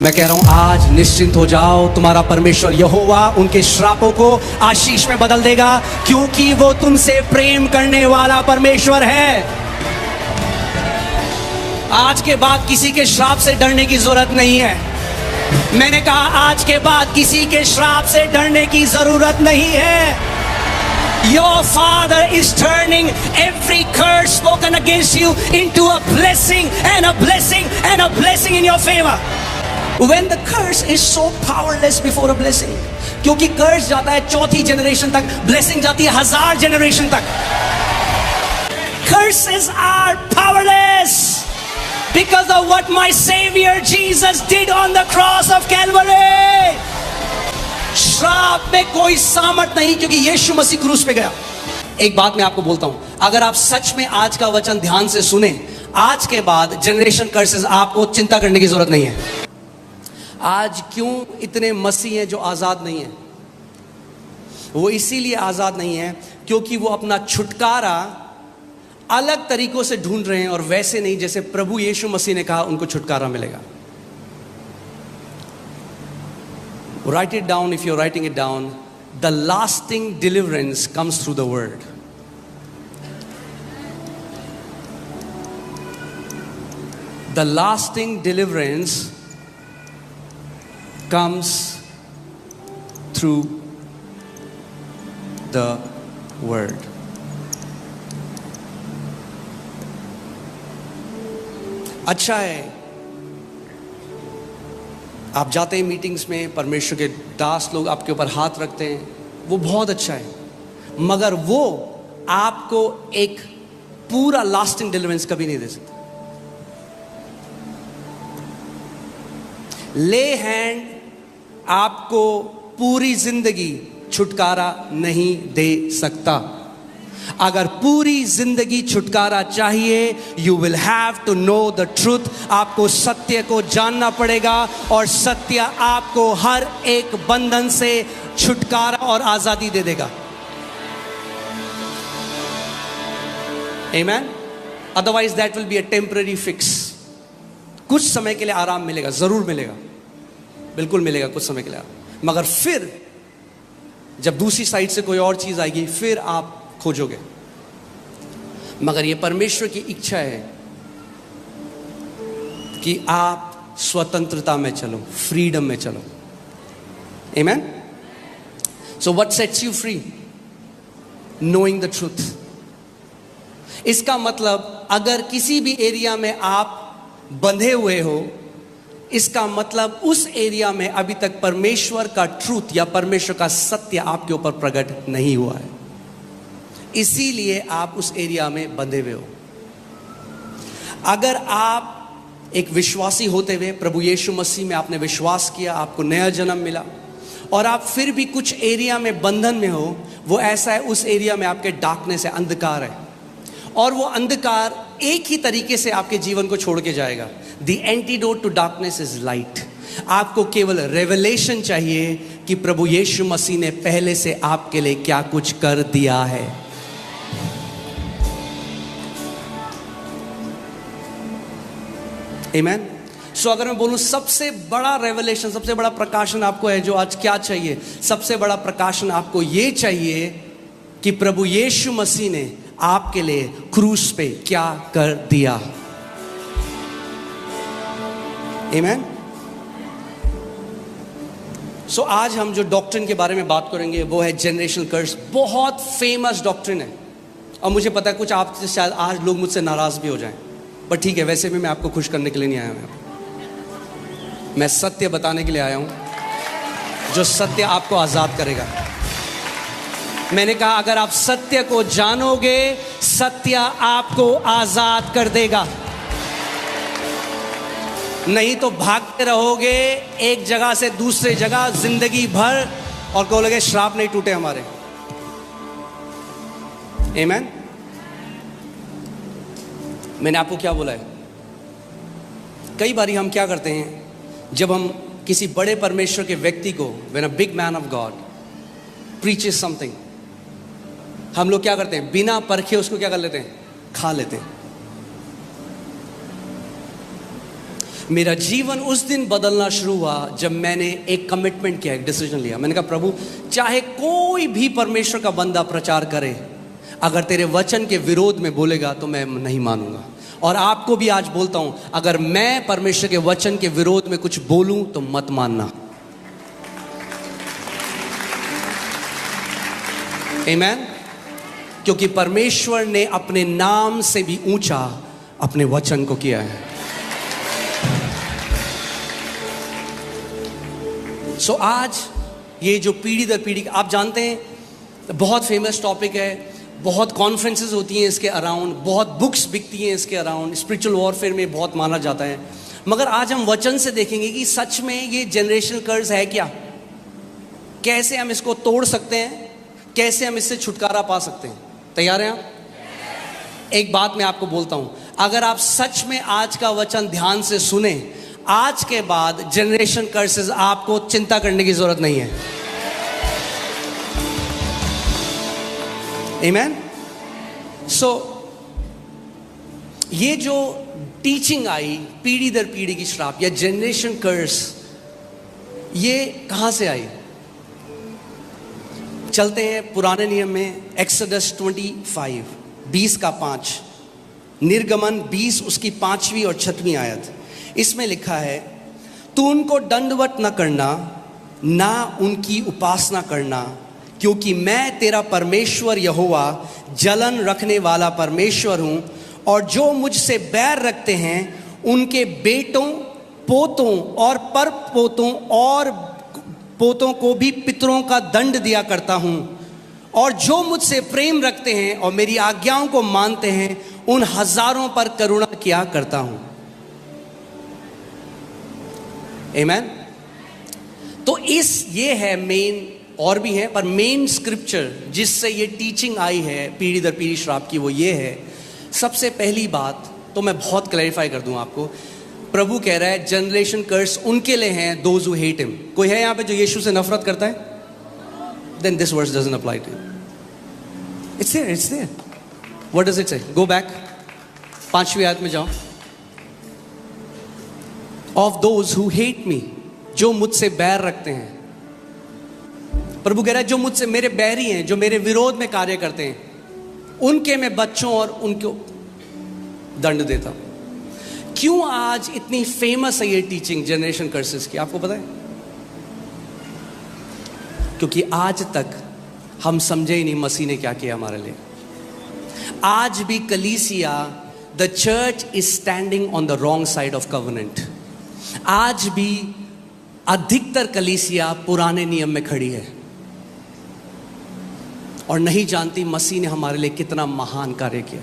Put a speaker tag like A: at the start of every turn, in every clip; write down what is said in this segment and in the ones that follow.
A: मैं कह रहा हूं आज निश्चिंत हो जाओ, तुम्हारा परमेश्वर यहोवा उनके श्रापों को आशीष में बदल देगा, क्योंकि वो तुमसे प्रेम करने वाला परमेश्वर है। आज के बाद किसी के श्राप से डरने की जरूरत नहीं है। मैंने कहा आज के बाद किसी के श्राप से डरने की जरूरत नहीं है। Your Father is turning every curse spoken against you into a blessing and a blessing and a blessing in your favor. When the curse is so powerless before a blessing, क्योंकि कर्ज जाता है चौथी जनरेशन तक, blessing जाती है 1000 generation तक। Curses are powerless because of what my Savior Jesus did on the cross of Calvary. श्राप में कोई सामर्थ नहीं, क्योंकि यीशु मसीह क्रूस पे गया। एक बात मैं आपको बोलता हूं, अगर आप सच में आज का वचन ध्यान से सुने, आज के बाद जनरेशन कर्सेस आपको चिंता करने की जरूरत नहीं है। आज क्यों इतने मसीह हैं जो आजाद नहीं है? वो इसीलिए आजाद नहीं है क्योंकि वो अपना छुटकारा अलग तरीकों से ढूंढ रहे हैं, और वैसे नहीं जैसे प्रभु यीशु मसीह ने कहा उनको छुटकारा मिलेगा। Write it down if you're writing it down. The lasting deliverance comes through the word. The lasting deliverance comes through the word. अच्छा है आप जाते हैं मीटिंग्स में, परमेश्वर के दास लोग आपके ऊपर हाथ रखते हैं, वो बहुत अच्छा है, मगर वो आपको एक पूरा लास्टिंग डिलीवरेंस कभी नहीं दे सकता। ले हैंड आपको पूरी जिंदगी छुटकारा नहीं दे सकता। अगर पूरी जिंदगी छुटकारा चाहिए, you will have to know the truth. आपको सत्य को जानना पड़ेगा, और सत्य आपको हर एक बंधन से छुटकारा और आजादी दे देगा। Amen? Otherwise that will be a temporary fix. कुछ समय के लिए आराम मिलेगा, जरूर मिलेगा, बिल्कुल मिलेगा कुछ समय के लिए, मगर फिर जब दूसरी साइड से कोई और चीज आएगी फिर आप खोजोगे। मगर यह परमेश्वर की इच्छा है कि आप स्वतंत्रता में चलो, फ्रीडम में चलो। Amen? So what sets you free? Knowing the truth. इसका मतलब अगर किसी भी एरिया में आप बंधे हुए हो, इसका मतलब उस एरिया में अभी तक परमेश्वर का ट्रूथ या परमेश्वर का सत्य आपके ऊपर प्रकट नहीं हुआ है, इसीलिए आप उस एरिया में बंधे हुए हो। अगर आप एक विश्वासी होते हुए प्रभु यीशु मसीह में आपने विश्वास किया, आपको नया जन्म मिला, और आप फिर भी कुछ एरिया में बंधन में हो, वो ऐसा है उस एरिया में आपके डार्कनेस है, अंधकार है, और वो अंधकार एक ही तरीके से आपके जीवन को छोड़ के जाएगा। The antidote to darkness is light. आपको केवल रेवलेशन चाहिए कि प्रभु यीशु मसीह ने पहले से आपके लिए क्या कुछ कर दिया है। Amen? So अगर मैं बोलूं सबसे बड़ा रेवलेशन, सबसे बड़ा प्रकाशन आपको है जो आज क्या चाहिए? सबसे बड़ा प्रकाशन आपको ये चाहिए कि प्रभु यीशु मसीह ने आपके लिए क्रूस पे क्या कर दिया। Amen? So आज हम जो डॉक्ट्रिन के बारे में बात करेंगे वो है जनरेशनल कर्स। बहुत फेमस डॉक्ट्रिन है, और मुझे पता है कुछ आपसे शायद आज लोग मुझसे नाराज भी हो जाएं, पर ठीक है, वैसे भी मैं आपको खुश करने के लिए नहीं आया हूं। मैं सत्य बताने के लिए आया हूं, जो सत्य आपको आजाद करेगा। मैंने कहा अगर आप सत्य को जानोगे, सत्य आपको आजाद कर देगा। नहीं तो भागते रहोगे एक जगह से दूसरे जगह जिंदगी भर, और कहोगे श्राप नहीं टूटे हमारे। आमीन? मैंने आपको क्या बोला है? कई बारी हम क्या करते हैं, जब हम किसी बड़े परमेश्वर के व्यक्ति को, when a big man of God preaches something, हम लोग क्या करते हैं, बिना परखे उसको क्या कर लेते हैं, खा लेते हैं। मेरा जीवन उस दिन बदलना शुरू हुआ जब मैंने एक कमिटमेंट किया, एक डिसीजन लिया। मैंने कहा प्रभु, चाहे कोई भी परमेश्वर का बंदा प्रचार करे, अगर तेरे वचन के विरोध में बोलेगा तो मैं नहीं मानूंगा। और आपको भी आज बोलता हूं, अगर मैं परमेश्वर के वचन के विरोध में कुछ बोलूं तो मत मानना। आमीन। क्योंकि परमेश्वर ने अपने नाम से भी ऊंचा अपने वचन को किया है। सो आज ये जो पीढ़ी दर पीढ़ी, आप जानते हैं बहुत फेमस टॉपिक है, बहुत कॉन्फ्रेंसेस होती हैं इसके अराउंड, बहुत बुक्स बिकती हैं इसके अराउंड, स्पिरिचुअल वॉरफेयर में बहुत माना जाता है। मगर आज हम वचन से देखेंगे कि सच में ये जनरेशनल कर्ज है क्या, कैसे हम इसको तोड़ सकते हैं, कैसे हम इससे छुटकारा पा सकते हैं। तैयार हैं आप? एक बात मैं आपको बोलता हूं, अगर आप सच में आज का वचन ध्यान से सुने, आज के बाद जनरेशन कर्सेस आपको चिंता करने की जरूरत नहीं है। आमीन। सो ये जो टीचिंग आई पीढ़ी दर पीढ़ी की श्राप या जनरेशन कर्स, ये कहां से आई? चलते हैं पुराने नियम में, एक्सोडस 25 20 का 5, निर्गमन 20 उसकी 5वीं और 6वीं आयत। इसमें लिखा है, तू उनको दंडवत न करना, ना उनकी उपासना करना, क्योंकि मैं तेरा परमेश्वर यहोवा जलन रखने वाला परमेश्वर हूं, और जो मुझसे बैर रखते हैं उनके बेटों, पोतों और परपोतों और पोतों को भी पितरों का दंड दिया करता हूं, और जो मुझसे प्रेम रखते हैं और मेरी आज्ञाओं को मानते हैं उन हजारों पर करुणा किया करता हूं। आमीन। तो ये है मेन, और भी है पर मेन स्क्रिप्चर जिससे ये टीचिंग आई है पीढ़ी दर पीढ़ी श्राप की, वो ये है। सबसे पहली बात तो मैं बहुत क्लैरिफाई कर दूं आपको, प्रभु कह रहा है जनरेशन कर्स उनके लिए हैं दोज हु हेट हिम। कोई है यहां पे जो यीशु से नफरत करता है? Then this verse doesn't apply to you. It's there. What does it say? Go back, 5वीं आयत में जाओ। Of those who hate me, जो मुझसे बैर रखते हैं। प्रभु कह रहा है जो मुझसे मेरे बैरी हैं, जो मेरे विरोध में कार्य करते हैं, उनके मैं बच्चों और उनको दंड देता हूं। क्यों आज इतनी फेमस है ये टीचिंग जनरेशन कर्सेस की, आपको पता है? क्योंकि आज तक हम समझे ही नहीं मसीह ने क्या किया हमारे लिए। आज भी कलीसिया, the church is standing on the wrong side of covenant. आज भी अधिकतर कलीसिया पुराने नियम में खड़ी है और नहीं जानती मसीह ने हमारे लिए कितना महान कार्य किया।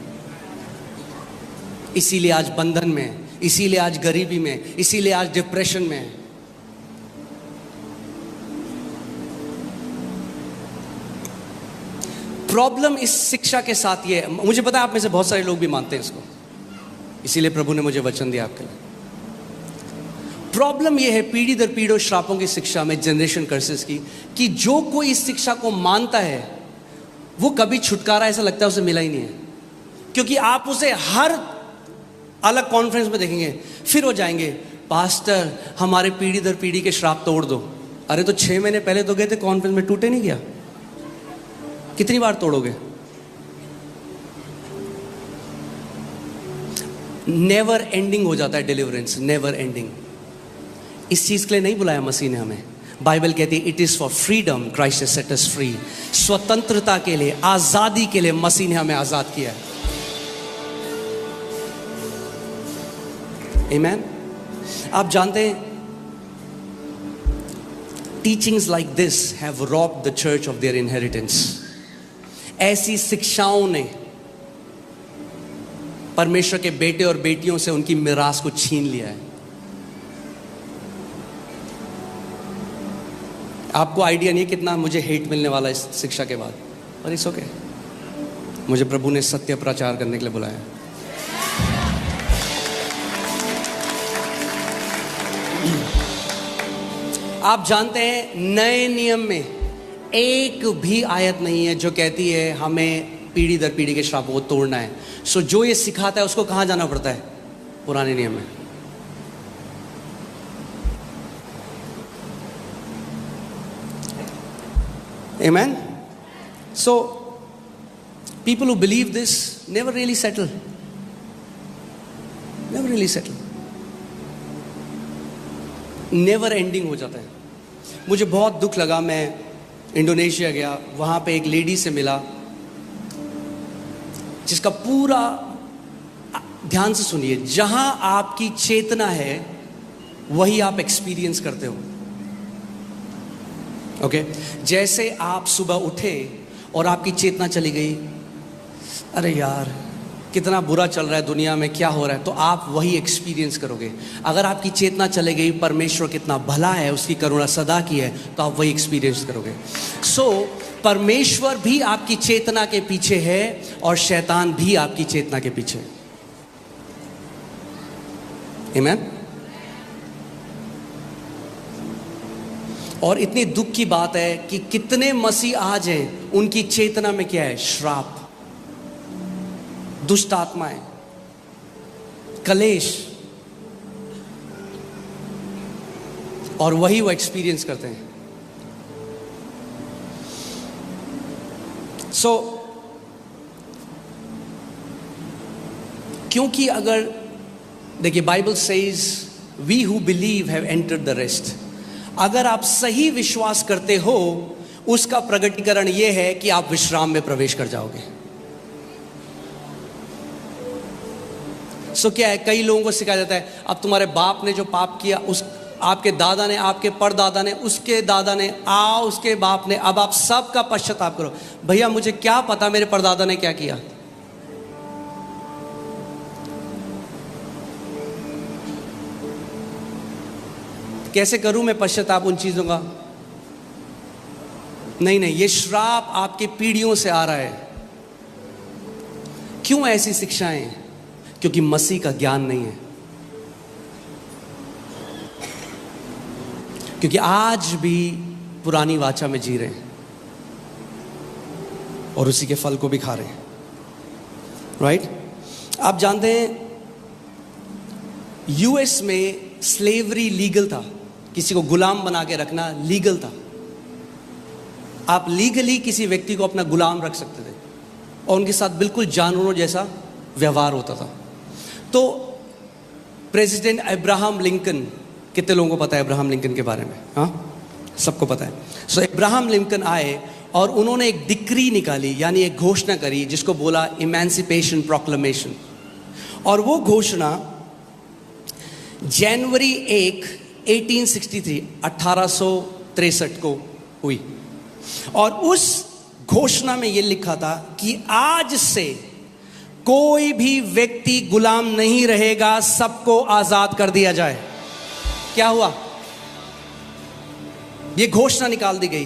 A: इसीलिए आज बंधन में, इसीलिए आज गरीबी में, इसीलिए आज डिप्रेशन में है। प्रॉब्लम इस शिक्षा के साथ ये है, मुझे पता है आप में से बहुत सारे लोग भी मानते हैं इसको, इसीलिए प्रभु ने मुझे वचन दिया आपके लिए। प्रॉब्लम ये है पीढ़ी दर पीढ़ी श्रापों की शिक्षा में, जनरेशन कर्सेस की, कि जो कोई इस शिक्षा को मानता है वो कभी छुटकारा ऐसा लगता है उसे मिला ही नहीं है। क्योंकि आप उसे हर अलग कॉन्फ्रेंस में देखेंगे, फिर वो जाएंगे, पास्टर हमारे पीढ़ी दर पीढ़ी के श्राप तोड़ दो। अरे तो 6 महीने पहले तो गए थे कॉन्फ्रेंस में, टूटे नहीं गया? कितनी बार तोड़ोगे? नेवर एंडिंग हो जाता है डिलीवरेंस, नेवर एंडिंग। इस चीज के लिए नहीं बुलाया मसीह ने हमें। बाइबल कहती है it is for freedom Christ has set us free. स्वतंत्रता के लिए, आजादी के लिए मसीह ने हमें आजाद किया है। आमीन। आप जानते हैं teachings like this have robbed the church of their inheritance. ऐसी शिक्षाओं ने परमेश्वर के बेटे और बेटियों से उनकी मिरास को छीन लिया है। आपको आइडिया नहीं है कितना मुझे हेट मिलने वाला इस शिक्षा के बाद, पर इट्स ओके। मुझे प्रभु ने सत्य प्रचार करने के लिए बुलाया। आप जानते हैं नए नियम में एक भी आयत नहीं है जो कहती है हमें पीढ़ी दर पीढ़ी के श्रापों को तोड़ना है। सो जो ये सिखाता है उसको कहाँ जाना पड़ता है? पुराने नियम में। Amen. So people who believe this never really settle. Never really settle. Never ending हो जाता है. मुझे बहुत दुख लगा, मैं इंडोनेशिया गया, वहाँ पे एक लेडी से मिला जिसका पूरा, ध्यान से सुनिए, जहां आपकी चेतना है वही आप एक्सपीरियंस करते हो. ओके जैसे आप सुबह उठे और आपकी चेतना चली गई, अरे यार कितना बुरा चल रहा है दुनिया में, क्या हो रहा है, तो आप वही एक्सपीरियंस करोगे. अगर आपकी चेतना चले गई परमेश्वर कितना भला है, उसकी करुणा सदा की है, तो आप वही एक्सपीरियंस करोगे. सो परमेश्वर भी आपकी चेतना के पीछे है और शैतान भी आपकी चेतना के पीछे है. आमीन. और इतनी दुख की बात है कि कितने मसीह आज हैं, उनकी चेतना में क्या है? श्राप, दुष्ट आत्माएं, कलेश, और वही वो एक्सपीरियंस करते हैं. सो क्योंकि अगर देखिए Bible says we who believe have entered the rest. अगर आप सही विश्वास करते हो, उसका प्रगटीकरण यह है कि आप विश्राम में प्रवेश कर जाओगे. सो क्या है, कई लोगों को सिखाया जाता है अब तुम्हारे बाप ने जो पाप किया, उस आपके दादा ने, आपके परदादा ने, उसके दादा ने, उसके बाप ने, अब आप सब का पश्चाताप करो. भैया मुझे क्या पता मेरे परदादा ने क्या किया? कैसे करूं मैं पश्चाताप उन चीजों का? नहीं, ये श्राप आपके पीढ़ियों से आ रहा है. क्यों ऐसी शिक्षाएं? क्योंकि मसीह का ज्ञान नहीं है. क्योंकि आज भी पुरानी वाचा में जी रहे हैं और उसी के फल को भी खा रहे हैं. राइट? आप जानते हैं यूएस में स्लेवरी लीगल था. किसी को गुलाम बना के रखना लीगल था. आप लीगली किसी व्यक्ति को अपना गुलाम रख सकते थे और उनके साथ बिल्कुल जानवरों जैसा व्यवहार होता था. तो प्रेसिडेंट अब्राहम लिंकन, कितने लोगों को पता है अब्राहम लिंकन के बारे में? हाँ, सबको पता है. सो अब्राहम लिंकन आए और उन्होंने एक डिक्री निकाली, यानी एक घोषणा करी, जिसको बोला इमेंसिपेशन प्रोक्लेमेशन. और वो घोषणा जनवरी 1, 1863 1863 को हुई. और उस घोषणा में यह लिखा था कि आज से कोई भी व्यक्ति गुलाम नहीं रहेगा, सबको आजाद कर दिया जाए. क्या हुआ? यह घोषणा निकाल दी गई.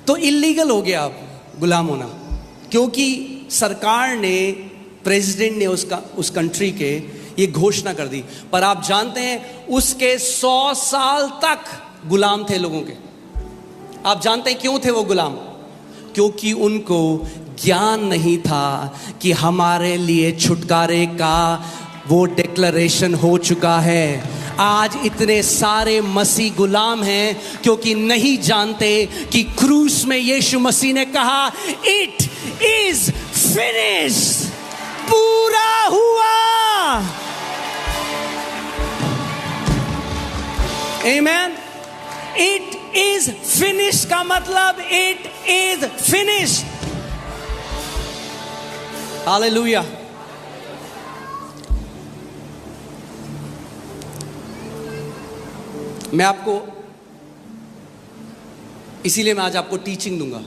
A: तो इलीगल हो गया अब गुलाम होना, क्योंकि सरकार ने, प्रेसिडेंट ने उस कंट्री के ये घोषणा कर दी. पर आप जानते हैं उसके 100 साल तक गुलाम थे लोगों के. आप जानते हैं क्यों थे वो गुलाम? क्योंकि उनको ज्ञान नहीं था कि हमारे लिए छुटकारे का वो डिक्लेरेशन हो चुका है. आज इतने सारे मसीह गुलाम हैं क्योंकि नहीं जानते कि क्रूस में यीशु मसीह ने कहा इट इज फिनिश्ड, पूरा हुआ. आमेन. इट इज फिनिश्ड का मतलब इट इज फिनिश्ड. हालेलुया. मैं आपको, इसीलिए मैं आज आपको टीचिंग दूंगा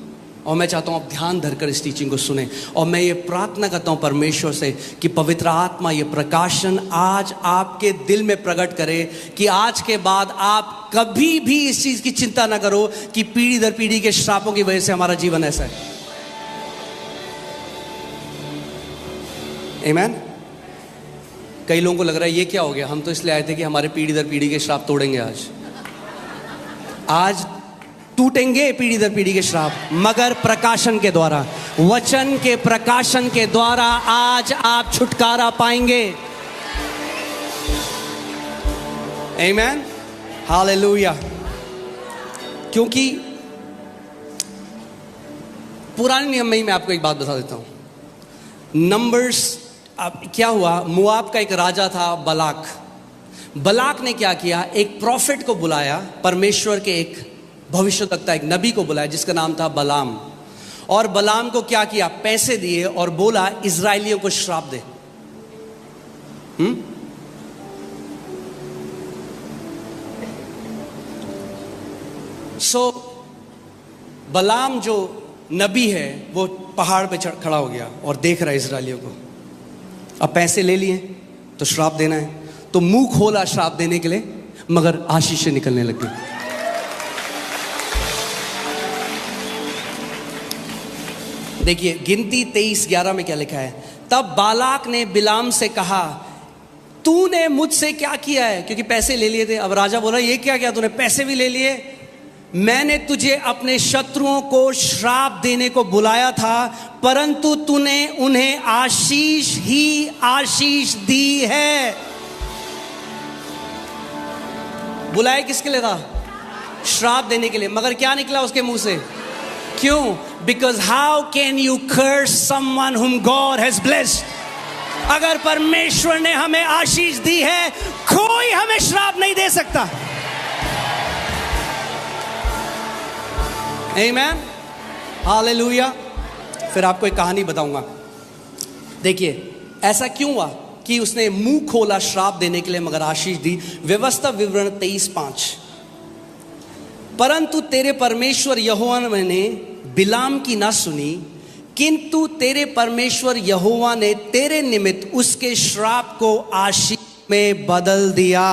A: और मैं चाहता हूं आप ध्यान धरकर इस टीचिंग को सुने. और मैं ये प्रार्थना करता हूं परमेश्वर से कि पवित्र आत्मा ये प्रकाशन आज आपके दिल में प्रकट करे कि आज के बाद आप कभी भी इस चीज की चिंता ना करो कि पीढ़ी दर पीढ़ी के श्रापों की वजह से हमारा जीवन ऐसा है. आमीन. कई लोगों को लग रहा है ये क्या हो गया, हम तो इसलिए आए थे कि हमारे पीढ़ी दर पीढ़ी के श्राप तोड़ेंगे. आज टूटेंगे पीढ़ी दर पीढ़ी के श्राप, मगर प्रकाशन के द्वारा, वचन के प्रकाशन के द्वारा आज आप छुटकारा पाएंगे. आमीन. हालेलुया. क्योंकि पुराने नियम में ही मैं आपको एक बात बता देता हूं। नंबर्स, अब क्या हुआ, मोआब का एक राजा था बलाक। बलाक ने क्या किया, एक प्रॉफिट को बुलाया, परमेश्वर के एक भविष्यवक्ता, एक नबी को बुलाया जिसका नाम था बलाम। और बलाम को क्या किया, पैसे दिए और बोला इजराइलियों को श्राप दे। बलाम जो नबी है वो पहाड़ पे खड़ा हो गया और देख रहा है इजराइलियों को। अब पैसे ले लिए तो श्राप देना है, तो मुंह खोला श्राप देने के लिए, मगर आशीषें निकलने लग गई। देखिए गिनती 23:11 में क्या लिखा है, तब बालाक ने बिलाम से कहा तूने मुझसे क्या किया है, क्योंकि पैसे ले लिए थे। अब राजा बोला ये क्या किया तूने, पैसे भी ले लिए, मैंने तुझे अपने शत्रुओं को श्राप देने को बुलाया था, परंतु तूने उन्हें आशीष ही आशीष दी है। बुलाया किसके लिए था, श्राप देने के लिए, मगर क्या निकला उसके मुंह से, क्यों, because how can you curse someone whom God has blessed. अगर परमेश्वर ने हमें आशीष दी है, कोई हमें श्राप नहीं दे सकता। आमीन, हालेलुया। फिर आपको एक कहानी बताऊंगा। देखिए ऐसा क्यों हुआ कि उसने मुंह खोला श्राप देने के लिए मगर आशीष दी। व्यवस्था विवरण 23:5, परंतु तेरे परमेश्वर यहोवा ने बिलाम की ना सुनी, किंतु तेरे परमेश्वर यहोवा ने तेरे निमित्त उसके श्राप को आशीष में बदल दिया,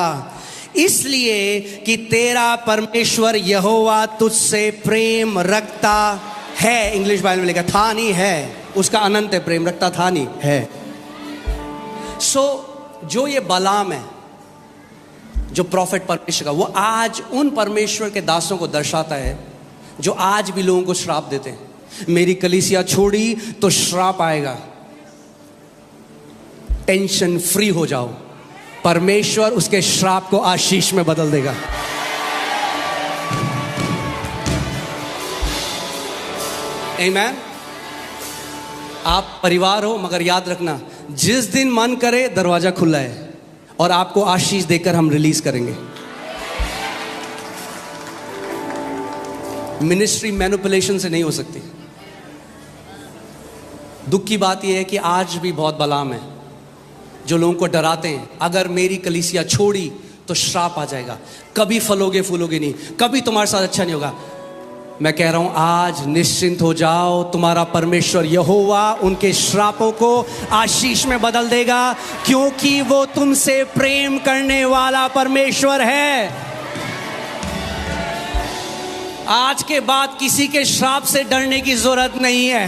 A: इसलिए कि तेरा परमेश्वर यहोवा तुझसे प्रेम रखता है। इंग्लिश बाइबल में लिखा था नहीं है, उसका अनंत है, प्रेम रखता था नहीं है। जो ये बलाम है, जो प्रॉफिट परमेश्वर का, वो आज उन परमेश्वर के दासों को दर्शाता है जो आज भी लोगों को श्राप देते हैं। मेरी कलीसिया छोड़ी तो श्राप आएगा, टेंशन फ्री हो जाओ, परमेश्वर उसके श्राप को आशीष में बदल देगा। आमीन। आप परिवार हो, मगर याद रखना जिस दिन मन करे दरवाजा खुला है और आपको आशीष देकर हम रिलीज करेंगे। मिनिस्ट्री मैनिपुलेशन से नहीं हो सकती। दुख की बात यह है कि आज भी बहुत बलाम है जो लोगों को डराते हैं, अगर मेरी कलीसिया छोड़ी तो श्राप आ जाएगा, कभी फलोगे फूलोगे नहीं, कभी तुम्हारे साथ अच्छा नहीं होगा। मैं कह रहा हूं आज निश्चिंत हो जाओ, तुम्हारा परमेश्वर यहोवा उनके श्रापों को आशीष में बदल देगा, क्योंकि वो तुमसे प्रेम करने वाला परमेश्वर है। आज के बाद किसी के श्राप से डरने की जरूरत नहीं है।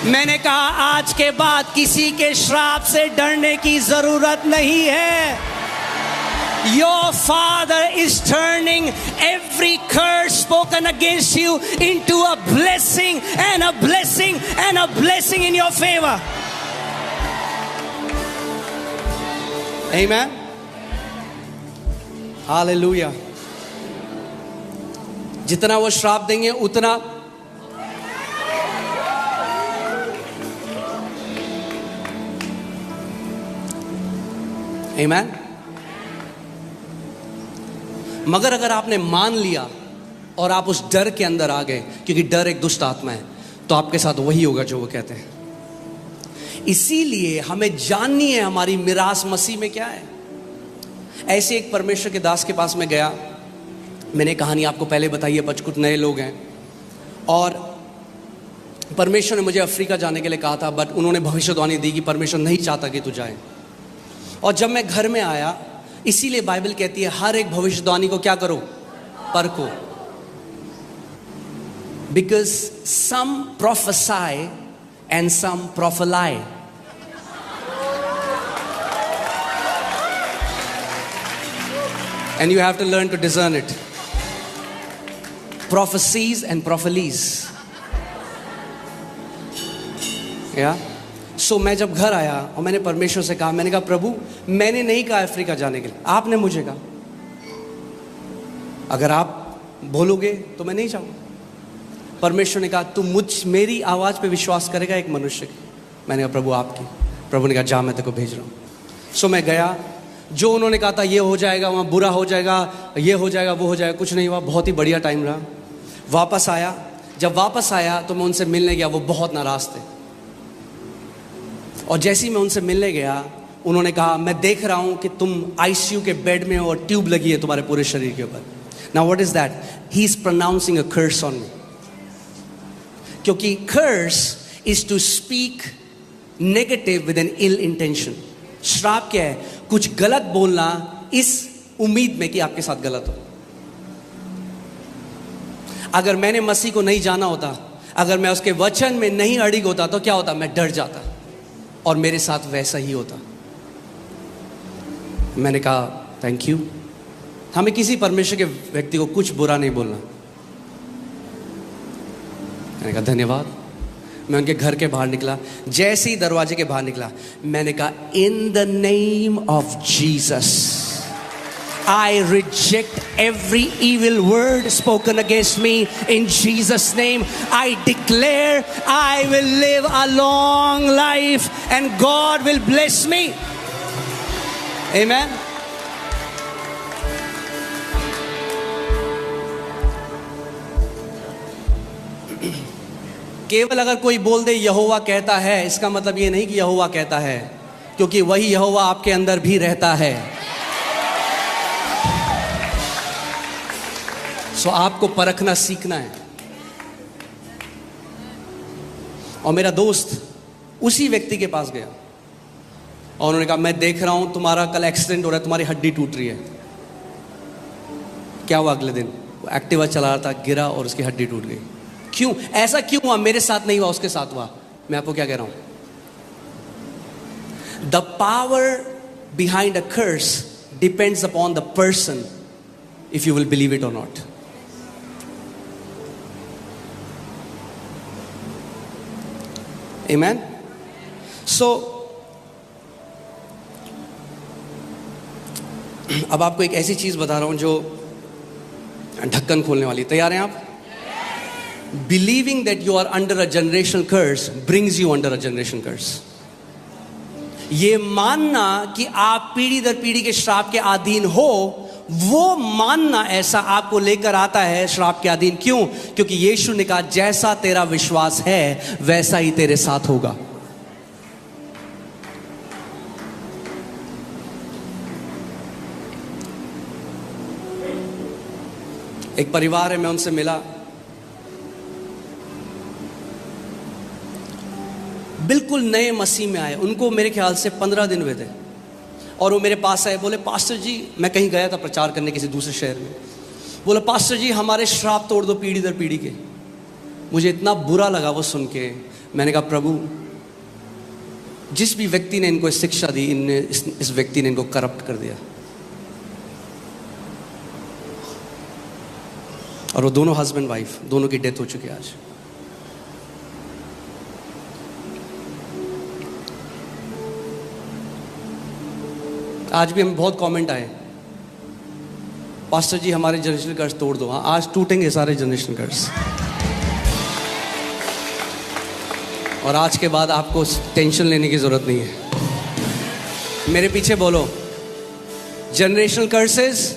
A: मैंने कहा आज के बाद किसी के श्राप से डरने की जरूरत नहीं है। Your Father is turning every curse spoken against you into a blessing and a blessing and a blessing in your favor. Amen. Hallelujah. जितना वो श्राप देंगे उतना Amen. मगर अगर आपने मान लिया और आप उस डर के अंदर आ गए, क्योंकि डर एक दुष्ट आत्मा है, तो आपके साथ वही होगा जो वो कहते हैं। इसीलिए हमें जाननी है हमारी मिरास मसीह में क्या है। ऐसे एक परमेश्वर के दास के पास में गया, मैंने कहानी आपको पहले बताई है, कुछ नए लोग हैं, और परमेश्वर ने मुझे अफ्रीका जाने के लिए कहा था, बट उन्होंने भविष्यवाणी दी कि परमेश्वर नहीं चाहता कि तू जाए। और जब मैं घर में आया, इसीलिए बाइबल कहती है हर एक भविष्यवाणी को क्या करो, परखो, because some prophesy and some prophelie. And you have to learn to discern it, prophecies and prophelies. या सो मैं जब घर आया और मैंने परमेश्वर से कहा, मैंने कहा प्रभु मैंने नहीं कहा अफ्रीका जाने के लिए, आपने मुझे कहा, अगर आप बोलोगे तो मैं नहीं जाऊंगा। परमेश्वर ने कहा तू मेरी आवाज़ पे विश्वास करेगा एक मनुष्य की? मैंने कहा प्रभु आपकी। प्रभु ने कहा जा मैं तेरे को भेज रहा हूँ। सो मैं गया, जो उन्होंने कहा था ये हो जाएगा, वहाँ बुरा हो जाएगा, ये हो जाएगा, वो हो जाएगा, कुछ नहीं हुआ। बहुत ही बढ़िया टाइम रहा। वापस आया, जब वापस आया तो मैं उनसे मिलने गया, वो बहुत नाराज़ थे। और जैसे ही मैं उनसे मिलने गया, उन्होंने कहा मैं देख रहा हूँ कि तुम आईसीयू के बेड में हो और ट्यूब लगी है तुम्हारे पूरे शरीर के ऊपर। Now what is that? He is pronouncing a curse on me. क्योंकि curse is to speak negative with an ill intention. श्राप क्या है? कुछ गलत बोलना इस उम्मीद में कि आपके साथ गलत हो। अगर मैंने मसीह को नहीं जाना होता, अगर मैं उसके वचन में नहीं अड़िग होता तो क्या होता? मैं डर जाता और मेरे साथ वैसा ही होता। मैंने कहा थैंक यू। हमें किसी परमेश्वर के व्यक्ति को कुछ बुरा नहीं बोलना। मैंने कहा धन्यवाद। मैं उनके घर के बाहर निकला, जैसे ही दरवाजे के बाहर निकला मैंने कहा in the name of Jesus I reject every evil word spoken against me in Jesus' name. I declare I will live a long life and God will bless me. Amen. केवल अगर कोई बोल दे यहोवा कहता है, इसका मतलब ये नहीं कि यहोवा कहता है, क्योंकि वही यहोवा आपके अंदर भी रहता है। सो आपको परखना सीखना है। और मेरा दोस्त उसी व्यक्ति के पास गया और उन्होंने कहा मैं देख रहा हूं तुम्हारा कल एक्सीडेंट हो रहा है, तुम्हारी हड्डी टूट रही है। क्या हुआ? अगले दिन वो एक्टिवा चला रहा था, गिरा और उसकी हड्डी टूट गई। क्यों? ऐसा क्यों हुआ? मेरे साथ नहीं हुआ, उसके साथ हुआ। मैं आपको क्या कह रहा हूं? The power behind a curse depends upon the person if you will believe it और नॉट। Amen? So, अब आपको एक ऐसी चीज बता रहा हूं जो ढक्कन खोलने वाली। तैयार हैं आप? Believing that you are under a generational curse brings you under a generational curse. ये मानना कि आप पीढ़ी दर पीढ़ी के श्राप के अधीन हो, वो मानना ऐसा आपको लेकर आता है श्राप के अधीन। क्यों? क्योंकि यीशु ने कहा जैसा तेरा विश्वास है वैसा ही तेरे साथ होगा। एक परिवार है, मैं उनसे मिला, बिल्कुल नए मसीह में आए। उनको मेरे ख्याल से 15 दिन हुए थे और वो मेरे पास आए, बोले पास्टर जी, मैं कहीं गया था प्रचार करने किसी दूसरे शहर में, बोले पास्टर जी हमारे श्राप तोड़ दो पीढ़ी दर पीढ़ी के। मुझे इतना बुरा लगा वो सुन के। मैंने कहा प्रभु, जिस भी व्यक्ति ने इनको शिक्षा दी, इस व्यक्ति ने इनको करप्ट कर दिया। और वो दोनों हस्बैंड वाइफ दोनों की डेथ हो चुकी है आज। आज भी हमें बहुत कमेंट आए, पास्टर जी हमारे जनरेशनल कर्स तोड़ दो। हाँ, आज टूटेंगे सारे जनरेशनल कर्स। और आज के बाद आपको टेंशन लेने की जरूरत नहीं है। मेरे पीछे बोलो, जनरेशनल कर्सेस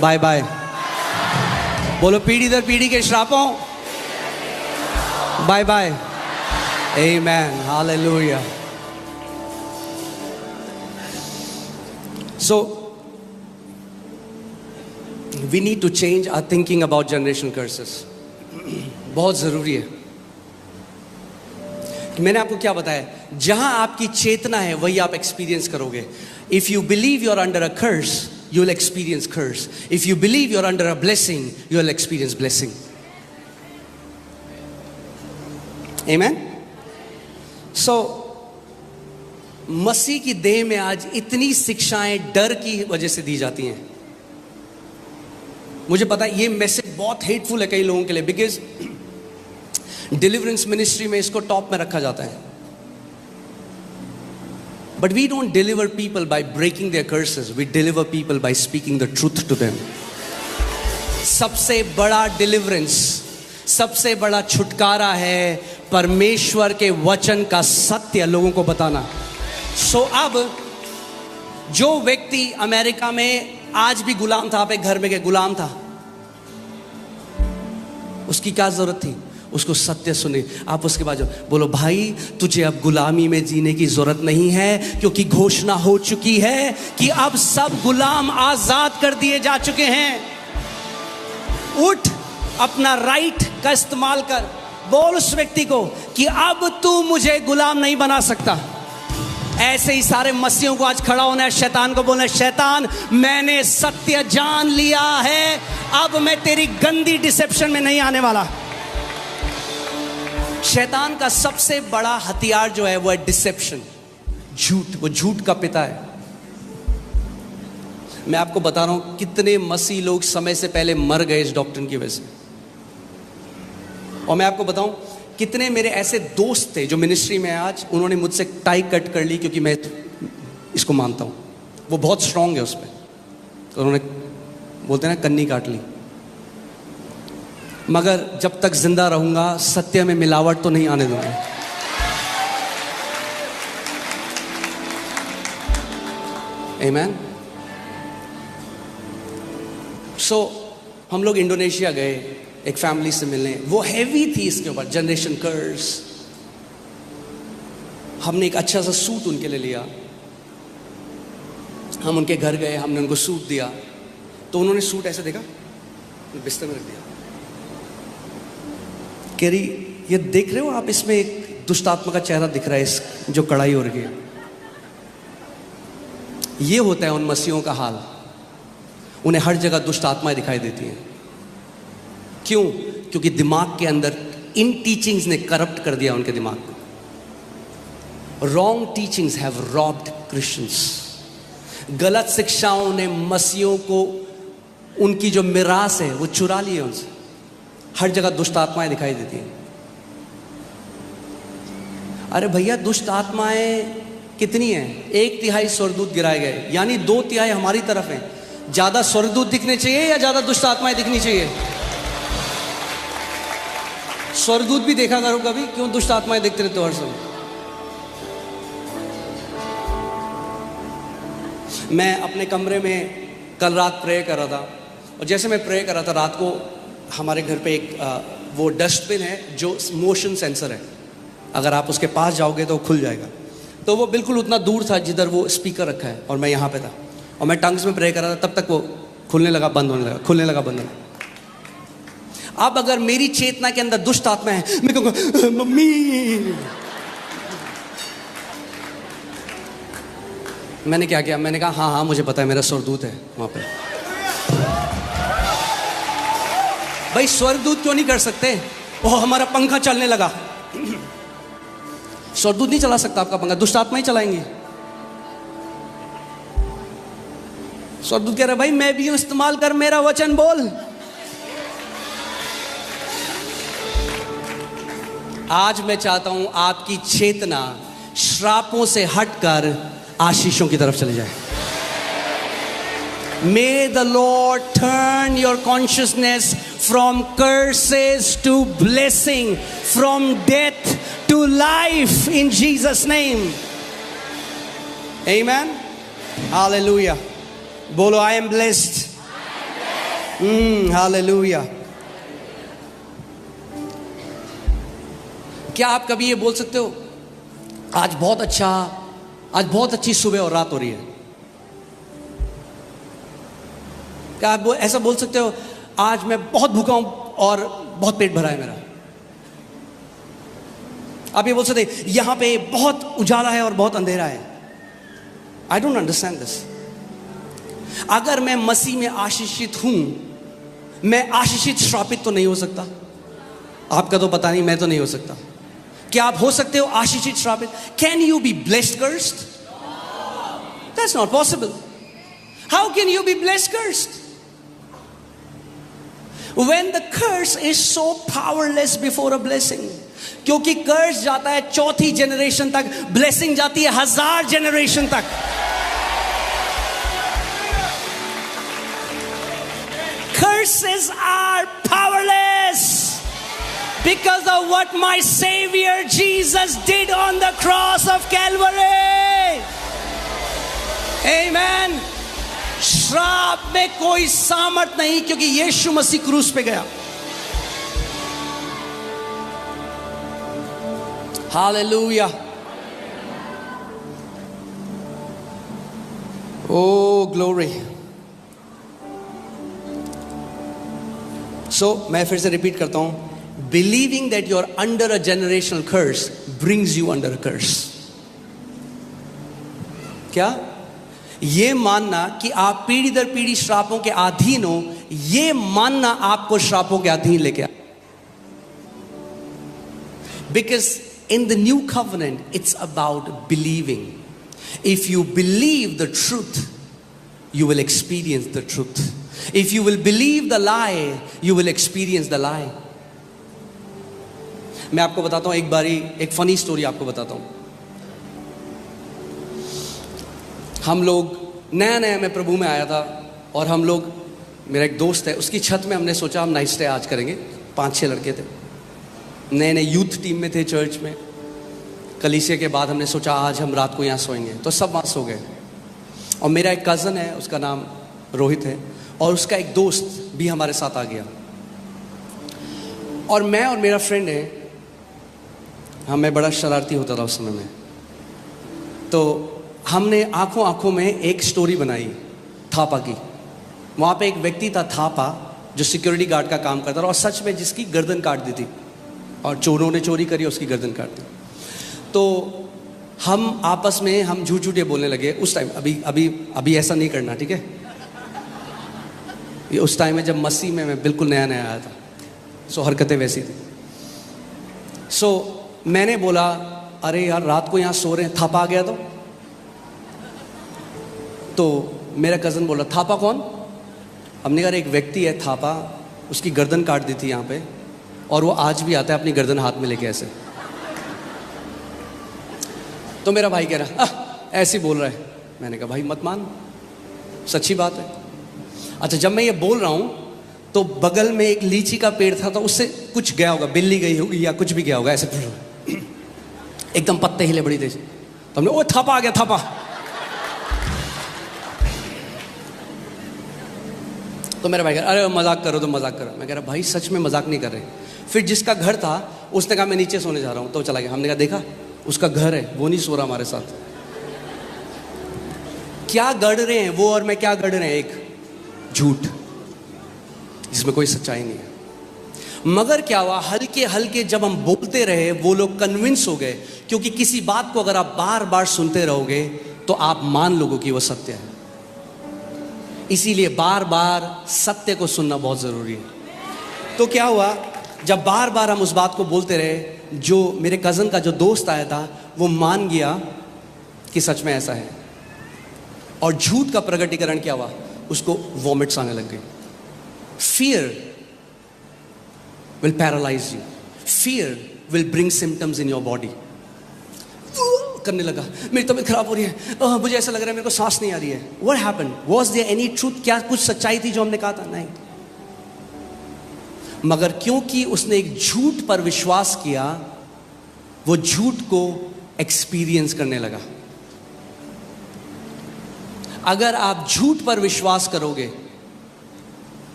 A: बाय बाय। बोलो पीढ़ी दर पीढ़ी के श्रापों bye bye. Amen, hallelujah. So, we need to change our thinking about generational curses. बहुत ज़रूरी है। मैंने आपको क्या बताया, जहां आपकी चेतना है वही आप एक्सपीरियंस करोगे। If you believe you're under a curse, you'll experience curse. If you believe you're under a blessing, you'll experience blessing. Amen? So, मसीह की देह में आज इतनी शिक्षाएं डर की वजह से दी जाती हैं। मुझे पता है ये मैसेज बहुत हेटफुल है कई लोगों के लिए, बिकॉज डिलीवरेंस मिनिस्ट्री में इसको टॉप में रखा जाता है। But we don't deliver people by breaking their curses, we deliver people by speaking the truth to them. सबसे बड़ा डिलीवरेंस सबसे बड़ा छुटकारा है परमेश्वर के वचन का सत्य लोगों को बताना। सो अब जो व्यक्ति अमेरिका में आज भी गुलाम था, आप एक घर में के गुलाम था, उसकी क्या जरूरत थी? उसको सत्य सुने। आप उसके बाद बोलो, भाई तुझे अब गुलामी में जीने की जरूरत नहीं है, क्योंकि घोषणा हो चुकी है कि अब सब गुलाम आजाद कर दिए जा चुके हैं। उठ, अपना राइट का इस्तेमाल कर। बोल उस व्यक्ति को कि अब तू मुझे गुलाम नहीं बना सकता। ऐसे ही सारे मसीहों को आज खड़ा होना है, शैतान को बोलना है, शैतान मैंने सत्य जान लिया है, अब मैं तेरी गंदी डिसेप्शन में नहीं आने वाला। शैतान का सबसे बड़ा हथियार जो है वो है डिसेप्शन, झूठ। वो झूठ का पिता है। मैं आपको बता रहा हूं कितने मसीह लोग समय से पहले मर गए इस डॉक्ट्रिन की वजह से। और मैं आपको बताऊं कितने मेरे ऐसे दोस्त थे जो मिनिस्ट्री में आज, उन्होंने मुझसे टाई कट कर ली क्योंकि मैं इसको मानता हूं। वो बहुत स्ट्रांग है उस पर, तो उन्होंने बोलते हैं ना कन्नी काट ली। मगर जब तक जिंदा रहूंगा सत्य में मिलावट तो नहीं आने दूंगा। आमीन। सो हम लोग इंडोनेशिया गए एक फैमिली से मिलने। वो हैवी थी इसके ऊपर, जनरेशन कर्स। हमने एक अच्छा सा सूट उनके लिए लिया। हम उनके घर गए, हमने उनको सूट दिया, तो उन्होंने सूट ऐसे देखा, बिस्तर में रख दिया। कह रही, ये देख रहे हो आप, इसमें एक दुष्ट आत्मा का चेहरा दिख रहा है, इस जो कढ़ाई हो रही है। ये होता है उन मसीहों का हाल। उन्हें हर जगह दुष्ट आत्माएं दिखाई देती हैं। क्यों? क्योंकि दिमाग के अंदर इन टीचिंग्स ने करप्ट कर दिया उनके दिमाग को। Wrong teachings have robbed Christians. गलत शिक्षाओं ने मसीहों को, उनकी जो मिरास है वो चुरा ली है उनसे। हर जगह दुष्ट आत्माएं दिखाई देती हैं। अरे भैया, दुष्ट आत्माएं कितनी हैं? 1/3 स्वर्गदूत गिराए गए, यानी 2/3 हमारी तरफ हैं। ज्यादा स्वर्गदूत दिखने चाहिए या ज्यादा दुष्ट आत्माएं दिखनी चाहिए? स्वर्गदूत भी देखा करो कभी, क्यों दुष्ट आत्माएं देखते रहते हो हर समय? मैं अपने कमरे में कल रात प्रे कर रहा था, और जैसे मैं प्रे कर रहा था रात को, हमारे घर पे एक वो डस्टबिन है जो मोशन सेंसर है। अगर आप उसके पास जाओगे तो वो खुल जाएगा। तो वो बिल्कुल उतना दूर था जिधर वो स्पीकर रखा है, और मैं यहाँ पे था, और मैं टंग्स में प्रे कर रहा था। तब तक वो खुलने लगा, बंद होने लगा, खुलने लगा, बंद होने लगा। अब अगर मेरी चेतना के अंदर दुष्ट आत्मा है, मैं कहूँगा मम्मी। मैंने क्या किया? मैंने कहा हाँ हाँ मुझे पता है, मेरा स्वर्गदूत है वहां पे। भाई स्वर्गदूत क्यों नहीं कर सकते? ओह हमारा पंखा चलने लगा। स्वर्गदूत नहीं चला सकता आपका पंखा, दुष्ट आत्मा ही चलाएंगे। स्वर्गदूत कह रहा है भाई मैं भी हूं, इस्तेमाल कर, मेरा वचन बोल। आज मैं चाहता हूं आपकी चेतना श्रापों से हटकर आशीषों की तरफ चली जाए। May the Lord turn your consciousness from curses to blessing, from death to life in Jesus' name. Amen. Hallelujah. बोलो I am blessed. Hallelujah. क्या आप कभी ये बोल सकते हो आज बहुत अच्छी सुबह और रात हो रही है? क्या आप ऐसा बोल सकते हो आज मैं बहुत भूखा हूं और बहुत पेट भरा है मेरा? आप ये बोल सकते यहां पे बहुत उजाला है और बहुत अंधेरा है? I don't understand this. अगर मैं मसीह में आशीषित हूं, मैं आशीषित श्रापित तो नहीं हो सकता? आपका तो पता नहीं, मैं तो नहीं हो सकता। क्या आप हो सकते हो आशीषित श्रापित? Can you be blessed cursed? That's not possible. How can you be blessed cursed? When the curse is so powerless before a blessing, क्योंकि कर्स जाता है 4थी जनरेशन तक, ब्लेसिंग जाती है 1000 जनरेशन तक। Curses are powerless. Because of what my Savior Jesus did on the cross of Calvary. Amen. श्राप में कोई सामर्थ नहीं, क्योंकि यीशु मसीह क्रूस पे गया. Hallelujah. Oh glory. So मैं फिर से रिपीट करता हूं. Believing that you are under a generational curse brings you under a curse. क्या? ये मानना कि आप पीढ़ी दर पीढ़ी श्रापों के अधीन हो, ये मानना आपको श्रापों के अधीन लेके आ. Because in the new covenant, it's about believing. If you believe the truth, you will experience the truth. If you will believe the lie, you will experience the lie. मैं आपको बताता हूं, एक बारी एक फनी स्टोरी आपको बताता हूं. हम लोग नया नया मैं प्रभु में आया था, और हम लोग, मेरा एक दोस्त है, उसकी छत में हमने सोचा हम नाइट स्टे आज करेंगे. 5-6 लड़के थे, नए नए यूथ टीम में थे चर्च में. कलीसिया के बाद हमने सोचा आज हम रात को यहाँ सोएंगे, तो सब वहाँ सो गए. और मेरा एक कज़न है, उसका नाम रोहित है, और उसका एक दोस्त भी हमारे साथ आ गया. और मैं और मेरा फ्रेंड है, मैं बड़ा शरारती होता था उस समय में. तो हमने आंखों आंखों में एक स्टोरी बनाई थापा की. वहाँ पे एक व्यक्ति था थापा, जो सिक्योरिटी गार्ड का काम करता था, और सच में जिसकी गर्दन काट दी थी, और चोरों ने चोरी करी, उसकी गर्दन काट दी. तो हम आपस में हम झूठ झूठे बोलने लगे उस टाइम. अभी अभी अभी ऐसा नहीं करना, ठीक है? ये उस टाइम में जब मसीह में मैं बिल्कुल नया नया आया था, सो हरकतें वैसी थी. सो मैंने बोला, अरे यार रात को यहाँ सो रहे हैं, थापा आ गया. तो मेरा कज़न बोला, थापा कौन? हमने कहा एक व्यक्ति है थापा, उसकी गर्दन काट दी थी यहाँ पे, और वो आज भी आता है अपनी गर्दन हाथ में लेके ऐसे. तो मेरा भाई कह रहा ऐसे बोल रहा है. मैंने कहा भाई मत मान, सच्ची बात है. अच्छा, जब मैं ये बोल रहा हूँ तो बगल में एक लीची का पेड़ था, तो उससे कुछ गया होगा, बिल्ली गई होगी या कुछ भी गया होगा, ऐसे एकदम पत्ते हिले बड़ी तेज. तो हमने, ओ थापा आ गया, थापा. तो मेरा भाई कह रहा, अरे मजाक करो तो मजाक करो. मैं कह रहा भाई सच में मजाक नहीं कर रहे. फिर जिसका घर था उसने कहा मैं नीचे सोने जा रहा हूँ, तो चला गया. हमने कहा देखा, उसका घर है, वो नहीं सो रहा हमारे साथ. क्या गढ़ रहे हैं वो और मैं, क्या गढ़ रहे हैं? एक झूठ जिसमें कोई सच्चाई नहीं है. मगर क्या हुआ, हल्के हल्के जब हम बोलते रहे, वो लोग कन्विंस हो गए. क्योंकि किसी बात को अगर आप बार बार सुनते रहोगे तो आप मान लोगे कि वो सत्य है. इसीलिए बार बार सत्य को सुनना बहुत जरूरी है. तो क्या हुआ, जब बार बार हम उस बात को बोलते रहे, जो मेरे कज़न का जो दोस्त आया था वो मान गया कि सच में ऐसा है. और झूठ का प्रकटीकरण क्या हुआ, उसको वॉमिट्स आने लग गई. Fear will paralyze you. Fear will bring symptoms in your body. करने लगा, मेरी तबीयत खराब हो रही है, मुझे ऐसा लग रहा है मेरे को सांस नहीं आ रही है. What happened? Was there any truth? क्या कुछ सच्चाई थी जो हमने कहा था? नहीं. मगर क्योंकि उसने एक झूठ पर विश्वास किया, वो झूठ को एक्सपीरियंस करने लगा. अगर आप झूठ पर विश्वास करोगे,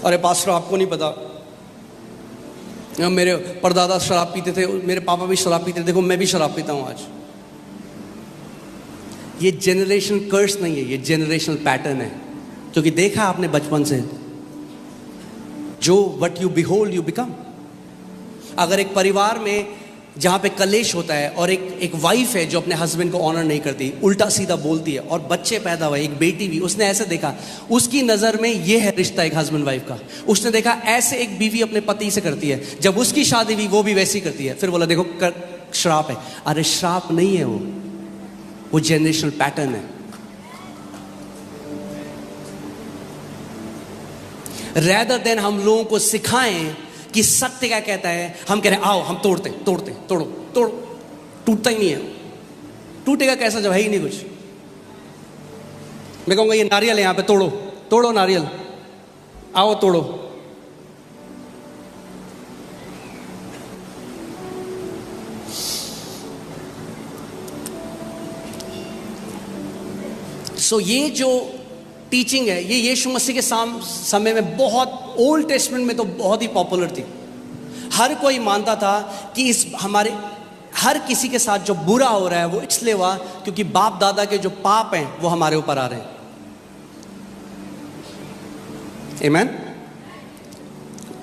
A: अरे पास्टर आपको नहीं पता, मेरे परदादा शराब पीते थे, मेरे पापा भी शराब पीते थे, देखो मैं भी शराब पीता हूं आज. ये जनरेशन कर्स नहीं है, ये जनरेशनल पैटर्न है. क्योंकि देखा आपने बचपन से, जो what you behold you become. अगर एक परिवार में जहाँ पे कलेश होता है, और एक वाइफ है जो अपने हस्बैंड को ऑनर नहीं करती, उल्टा सीधा बोलती है, और बच्चे पैदा हुए, एक बेटी भी, उसने ऐसे देखा, उसकी नज़र में ये है रिश्ता एक हस्बैंड वाइफ का. उसने देखा ऐसे एक बीवी अपने पति से करती है, जब उसकी शादी हुई वो भी वैसी करती है. फिर बोला देखो श्राप है. अरे श्राप नहीं है, वो जनरेशनल पैटर्न है. रैदर देन हम लोगों को सिखाएं कि सत्य क्या कहता है, हम कह रहे हैं आओ हम तोड़ो. टूटता ही नहीं है. टूटेगा कैसा जब है ही नहीं कुछ. मैं कहूँगा ये नारियल है यहाँ पे, तोड़ो नारियल, आओ तोड़ो. सो ये जो टीचिंग है ये यीशु मसीह के समय में बहुत, ओल्ड टेस्टमेंट में तो बहुत ही पॉपुलर थी। हर कोई मानता था कि इस हमारे हर किसी के साथ जो बुरा हो रहा है वो इसलिए हुआ क्योंकि बाप दादा के जो पाप हैं वो हमारे ऊपर आ रहे हैं। आमीन।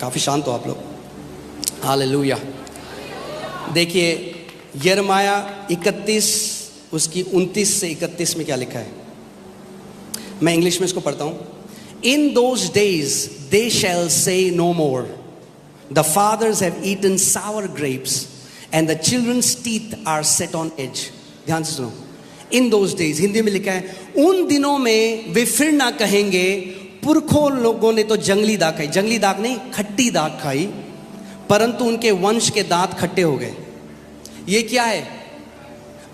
A: काफी शांत हो आप लोग। हालेलुया। देखिए यिर्मयाह 31 उसकी 29 से 31 में क्या लिखा है, मैं इंग्लिश में इसको पढ़ता हूं। In those days they shall say no more, the fathers have eaten sour grapes and the children's teeth are set on edge. ध्यान से सुनो, इन दोज डेज, हिंदी में लिखा है उन दिनों में वे फिर ना कहेंगे पुरखों लोगों ने तो जंगली दाख खाई, जंगली दाख नहीं खट्टी दाख खाई, परंतु उनके वंश के दांत खट्टे हो गए। ये क्या है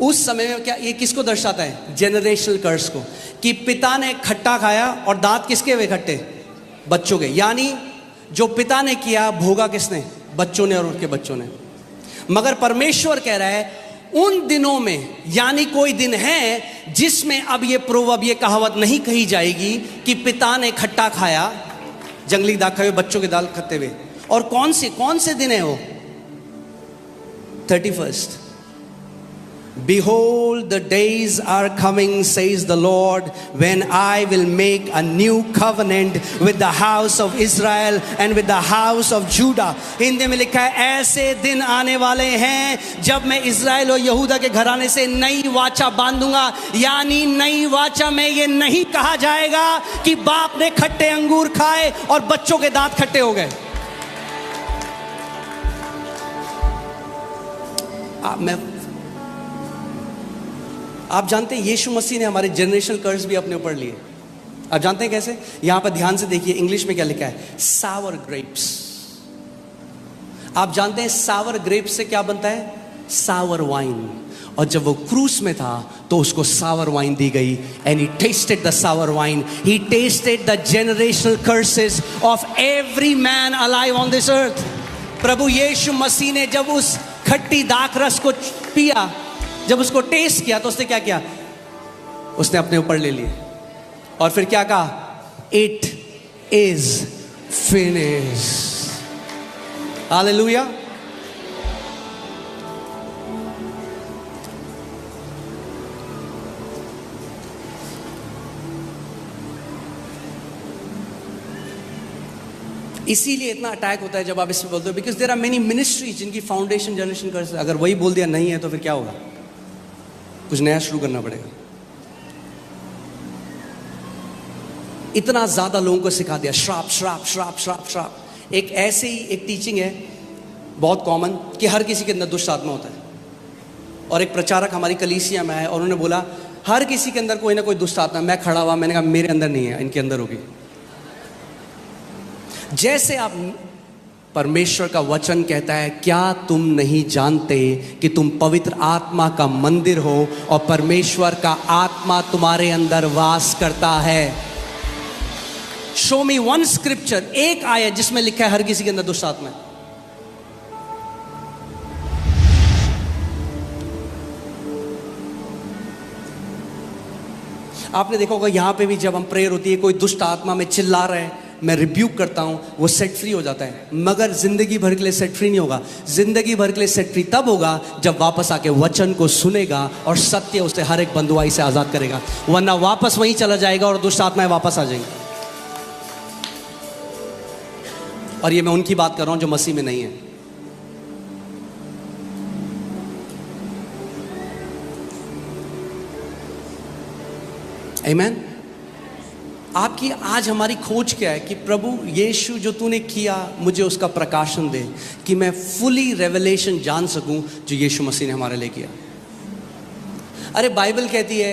A: उस समय में, क्या ये किसको दर्शाता है? जेनरेशनल कर्स को, कि पिता ने खट्टा खाया और दांत किसके हुए खट्टे? बच्चों के। यानी जो पिता ने किया भोगा किसने? बच्चों ने और उनके बच्चों ने। मगर परमेश्वर कह रहा है उन दिनों में, यानी कोई दिन है जिसमें अब ये कहावत नहीं कही जाएगी कि पिता ने खट्टा खाया, जंगली दाख खाए, बच्चों के दाल खट्टे हुए। और कौन से दिन है वो? 31st। Behold, the days are coming, says the Lord, when I will make a new covenant with the house of Israel and with the house of Judah. Hindi में लिखा है ऐसे दिन आने वाले हैं जब मैं इज़राइल और यहूदा के घराने से नई वाचा बांधूंगा। यानी नई वाचा में ये नहीं कहा जाएगा कि बाप ने खट्टे अंगूर खाए और बच्चों के दांत खट्टे हो गए। आप जानते हैं यीशु मसीह ने हमारे जनरेशनल कर्स भी अपने ऊपर लिए। आप जानते हैं कैसे? यहां पर ध्यान से देखिए इंग्लिश में क्या लिखा है, सावर ग्रेप्स। आप जानते हैं सावर ग्रेप्स से क्या बनता है? सावर वाइन। और जब वो क्रूस में था तो उसको सावर वाइन दी गई। And he tasted the sour wine, he tasted the generational curses of every man alive on this earth. प्रभु यीशु मसीह ने जब उस खट्टी दाख रस को पिया, जब उसको टेस्ट किया तो उसने क्या किया? उसने अपने ऊपर ले लिए और फिर क्या कहा? It is finished. हालेलुया। इसीलिए इतना अटैक होता है जब आप इसमें बोलते हो, because there are many ministries जिनकी फाउंडेशन जनरेशन कर, अगर वही बोल दिया नहीं है तो फिर क्या होगा? कुछ नया शुरू करना पड़ेगा। इतना ज्यादा लोगों को सिखा दिया श्राप श्राप श्राप श्राप श्राप। एक ऐसे ही एक टीचिंग है बहुत कॉमन कि हर किसी के अंदर दुष्ट आत्मा होता है। और एक प्रचारक हमारी कलीसिया में आए और उन्होंने बोला हर किसी के अंदर कोई ना कोई दुष्ट आत्मा। मैं खड़ा हुआ, मैंने कहा मेरे अंदर नहीं है, इनके अंदर होगी। जैसे आप, परमेश्वर का वचन कहता है क्या तुम नहीं जानते कि तुम पवित्र आत्मा का मंदिर हो और परमेश्वर का आत्मा तुम्हारे अंदर वास करता है। शो मी वन स्क्रिप्चर, एक आयत जिसमें लिखा है हर किसी के अंदर दुष्ट आत्मा है। आपने देखा होगा यहां पे भी जब हम प्रेयर होती है, कोई दुष्ट आत्मा में चिल्ला रहे हैं, मैं रिब्यूक करता हूं, वो सेट फ्री हो जाता है। मगर जिंदगी भर के लिए सेट फ्री नहीं होगा। जिंदगी भर के लिए सेट फ्री तब होगा जब वापस आके वचन को सुनेगा और सत्य उसे हर एक बंधुआई से आजाद करेगा, वरना वापस वहीं चला जाएगा और दुष्ट आत्माएं वापस आ जाएंगी। और ये मैं उनकी बात कर रहा हूं जो मसीह में नहीं है। आमीन। आपकी आज हमारी खोज क्या है कि प्रभु यीशु जो तूने किया मुझे उसका प्रकाशन दे, कि मैं फुली रेवलेशन जान सकूं जो यीशु मसीह ने हमारे लिए किया। अरे बाइबल कहती है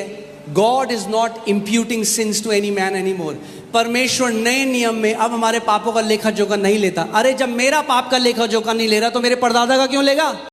A: God is not imputing sins to any man any more. परमेश्वर नए नियम में अब हमारे पापों का लेखा जोखा नहीं लेता। अरे जब मेरा पाप का लेखा जोखा नहीं ले रहा तो मेरे परदादा का क्यों लेगा?